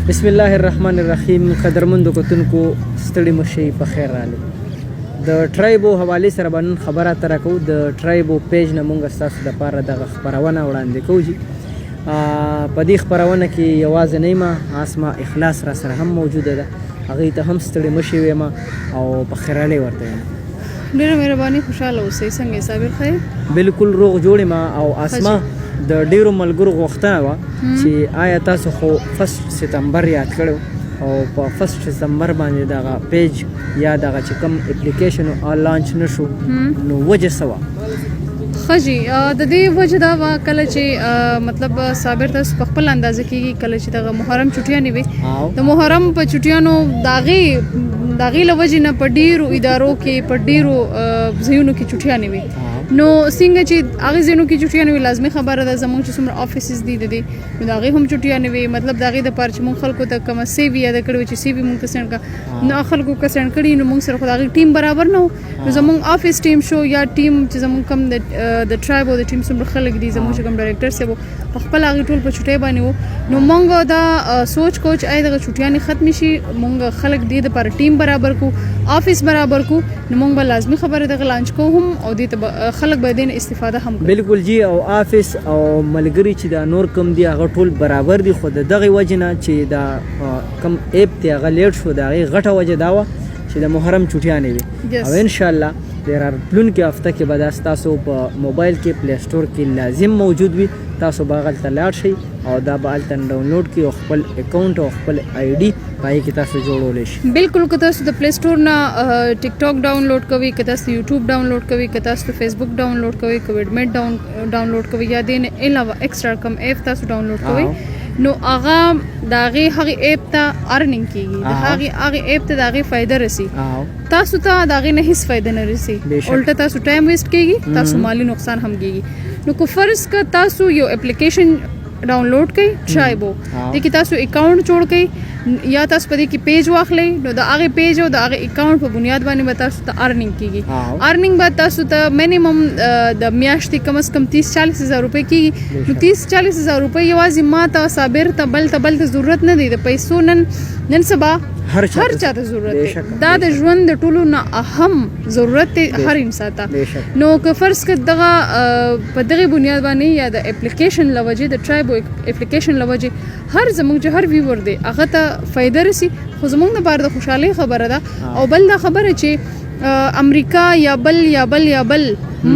بسم الله الرحمن الرحیم. قدرمندو کتونکو ستړي مشي په خیر راغلی. د ټرایبو حواله سره باندې خبره تر کو. د ټرایبو پیج نه مونږ تاسو د پاره د خبرونه وړاندې کوو. په دې خبرونه کې یوازې نه ما اسما اخلاص را سره هم موجوده ده. هغه ته هم ستړي مشي ویم او په خیراله ورته یم. ډیره مهرباني، خوشاله اوسئ. څنګه صابر خیر؟ بالکل روغ جوړ ما او اسما د ډیرو ملګرو غوښتنه وه چې آیا تاسو خو 1 سپتمبر یاد کړو او په 1 سپتمبر باندې دغه پیج یا دغه چې کوم اپلیکیشن لانچ نشو نو وجه سوا خجی د دې وجه دا وا کله چې مطلب صابر تاسو په خپل اندازه کې کله چې د محرم چټیانې وي د محرم په چټیانو داغي لوجه نه په ډیرو ادارو کې په ډیرو ځایونو کې چټیانې وي. نو څنګه چې هغه ځینو کې چټیانې وي لازمي خبره ده زموږ چې څومره افیسز دي د دې نو داغي هم چټیانې وي. مطلب داغي د پاره چې مونږ خلکو ته کوم سی وی یاد کړو چې سی وی مونږ ته سند کا نو خلکو کا سند کړي نو مونږ سره خدای ټیم برابر نه نو زموږ افیس ټیم شو یا ټیم چې زموږ کم د ټرایب او د ټیم څومره خلک دي زموږ کوم ډایریکټر سه په خپل هغه ټول په چټي باندې وو نو مونږ دا سوچ کوچ اې دغه چټیانې ختم شي مونږ خلک دي د پر ټیم برابر کو افیس برابر کو نو مونږ لازمي خبره د لانچ کو هم او د خلک به دین استفاده هم کوي. بالکل جی او افیس او ملګری چې دا نور کم دی هغه ټول برابر دي. خو دغه وجنه چې دا کم اپ ته هغه لیټ شو دا غټه وجه دا و چې د محرم چټیانې وي او ان شاء الله پلون کې هفته کې به تاسو په موبایل کې پلی سٹور کې لازم موجود وي. تاسو باغل ته لاړ شئ او دا به الته ډاونلوډ کړئ او خپل اکاونټ او خپل آی ډي پای کې تاسو جوړولی شئ. بالکل که تاسو د پلی سٹور نه ټیک ټاک ډاونلوډ کوئ، که تاسو یوټیوب ډاونلوډ کوئ، که تاسو فیسبوک ډاونلوډ کوئ، که ویډمیټ ډاونلوډ کوئ یا دین علاوه ایکسترا کم ایپ تاسو ډاونلوډ کوئ نو هغه داغه اپ ته ارنینګ کیږي. هغه اپ ته داغه فائدہ رسی. تاسو ته داغه نه هیڅ فائدہ نه رسی. الټا تاسو ټایم ویسٹ کیږي، تاسو مالی نقصان هم کیږي. نو کو فرض کا تاسو یو اپلیکیشن ډاونلوډ کړئ ټرایبو د کی تاسو اکاونټ جوړ کړئ یا تاسو په دې کې پیج واخلئ نو د هغه پیج او د هغه اکاونټ په بنیاد باندې به تاسو ته ارنینګ کیږي. ارنینګ به تاسو ته مینیمم د میاشتې کم از کم 30-40 هزار روپۍ کیږي. نو 30-40 هزار روپۍ یوازې ما ته صابر ته بل ته ضرورت نه دی. د پیسو نن سبا هر چا ته ضرورت دی. دا د ژوند د ټولو نه اهم ضرورت دی هر انسان ته. نو که فرض کړه دغه په دغه بنیاد باندې یا د اپلیکیشن لوجه د ټرایبو اپلیکیشن لوجه هر زموږ هر ویور دی هغه ته فائدہ رسی. خو زموږ لپاره د خوشحالي خبره ده او بل دا خبره چې امریکا یا بل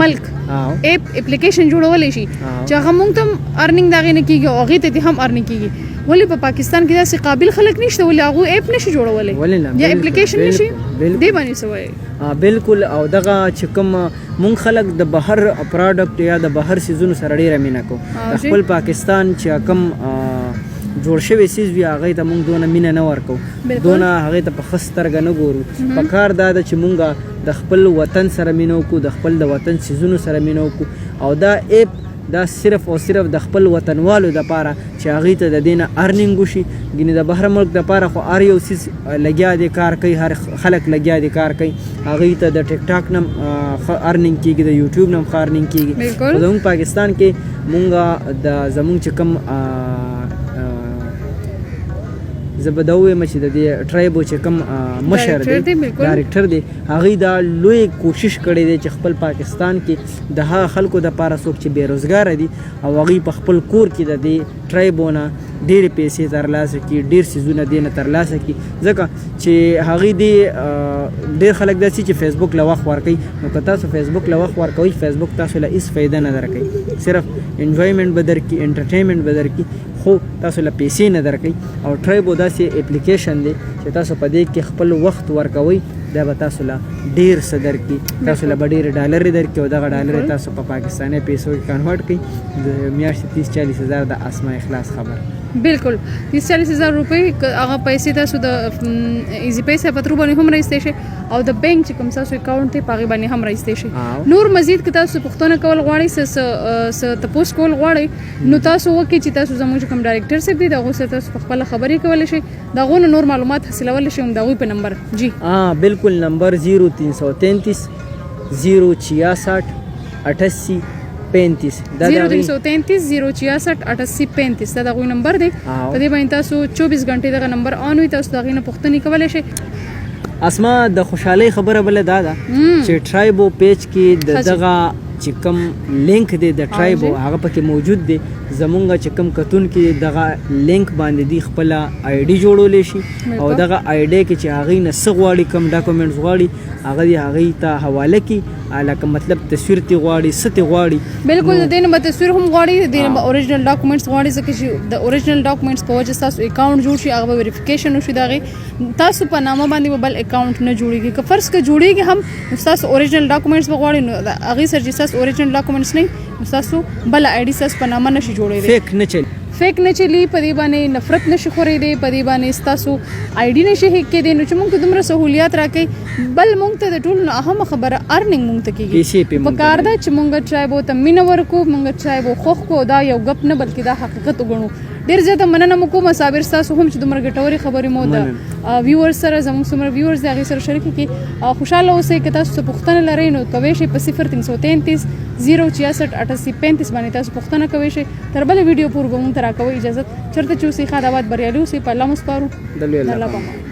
ملک اپلیکیشن جوړولای شي چې هغه موږ ته ارنینګ داغې نه کیږي او هغه ته هم ارنینګ کیږي. ولی په پاکستان کې داسې قابل خلک نشته ولی هغه اپ نشي جوړولای یا اپلیکیشن نشي دی باندې سوای. بالکل او دغه چې کوم مونږ خلک د بهر پروډکټ یا د بهر سیزونو سره ډیره مینه کو خپل پاکستان چې کوم جوړ شوی سیز وی هغه ته مونږ دونه مینه نه ورکو دونه هغه ته په خسترګ نه ګورو. په کار دا چې مونږ د خپل وطن سره مینو کو د خپل د وطن سیزونو سره مینو کو او دا اپ دا صرف او صرف د خپل وطنوالو د پاره چې هغه ته د دینه ارنینګ وشي. ګینه د بهر ملک د پاره خو ار یو سیس لګیا دي کار کوي، هر خلک لګیا دي کار کوي. هغه ته د ټیک ټاک نم ارنینګ کیږي، د یوټیوب نم ارنینګ کیږي. زموږ پاکستان کې مونږه د زموږ چې کوم زبدوي مچ د ټرایبو چې کوم مشر دی ډایریکټر دی هغه دا لوی کوشش کړی دی چې خپل پاکستان کې د هغه خلکو د پاره څوک چې بیروزګار دي او هغه په خپل کور کې د ټرایبونه ډېر پیسې ترلاسه کی، ډېر سیزونه دینه ترلاسه کی. ځکه چې هغه دی ډېر خلک داسي چې فیسبوک له وخت ورکوي نو که تاسو فیسبوک له وخت ورکوي فیسبوک تاسو له هیڅ فایده نه درکوي، صرف انجوایمنت به درکړي، انټرټینمنټ به درکړي خو تاسو له پیسې نه درکوي. او ټرایبو داسې اپلیکیشن دی چې تاسو په دې کې خپل وخت ورکوي دا به تاسو له ډېر څه درکړي، تاسو له به ډېر ډالر درکړي او دغه ډالر تاسو په پاکستاني پیسو کې کنورټ کړئ. د میاشتې 30-40 هزار د اسما اخلاص خبر. بالکل 30-40 هزار روپۍ هغه پیسې تاسو د ایزی پیسې په تر باندې هم راځي شي او د بانک چې کوم تاسو اکاونټ ته پاغي باندې هم راځي شي. نور مزید که تاسو پښتنه کول غواړئ س تاسو کول غواړئ نو تاسو وکړئ چې تاسو زموږ کوم ډایریکټر سره دی دغه سره تاسو خپل خبرې کولای شئ دغه نور معلومات حاصلول شئ دغه په نمبر جی بالکل نمبر 0333 066 88 03365 دا د هغوی 0333 066 8835 دا د هغوی نمبر دی. او. په دې باندې تاسو 24 غنټې دغه نمبر آن وي، تاسو د هغې نه پوښتنې کولی شئ. اسما د خوشحالۍ خبره بله دا ده چې ټرایبو پیج کې د دغه چې کوم لینک دی د ټرایبو هغه پکې موجود دی. زمونږ چې کوم کتونکي دغه لینک باندې دی خپل آی ډي جوړولی شي او دغه آی ډي کې چې هغوی نه څه غواړي کوم ډاکومنټس غواړي هغه یې هغوی ته حواله کړي، لکه مطلب تصویر ترې غواړي څه ترې غواړي. بالکل د دې نه به تصویر هم غواړي، د دې نه به اوریجنل ډاکومنټس غواړي، ځکه چې د اوریجنل ډاکومنټس په وجه ستاسو اکاونټ جوړ شي، هغه به ویریفیکیشن وشي د هغې، تاسو په نامه باندې به بل اکاونټ نه جوړېږي. که فرض که جوړېږي هم نو ستاسو اوریجنل ډاکومنټس به غواړي، نو د هغې سره چې ستاسو اوریجنل ډاکومنټس نه نو ستاسو بله آی ډي ستاسو په نامه نشي جوړېدی. فیک نه چلی فیک نه چلی، په دې باندې نفرت نشي خورېدی، په دې باندې ستاسو آی ډي نشي هیک کېدی. نو چې موږ ته دومره سهولیات راکوي، بل موږ ته د ټولو نه اهمه خبره ارننګ موږ ته کېږي. په کار ده چې موږ ټرایبو ته مینه ورکو، موږ ټرایبو خوښ کو، دا یو ګپ نه بلکې دا حقیقت وګڼو. ډېر زیاته مننه مو کوم صابر ستاسو هم چې دومره ګټورې خبرې مو د ویورز سره زموږ څومره ویورز دي هغې سره شریکې کړي. خوشحاله اوسئ. که تاسو څه پوښتنه لرئ نو کوی شئ په 0333 066 8835 باندې تاسو پوښتنه کوی شئ. تر بله ویډیو پورې به مونږ ته راکوئ اجازت. چېرته چې اوسئ ښاد آباد بریالي اوسئ. په الله مو سپارو. د الله پامان.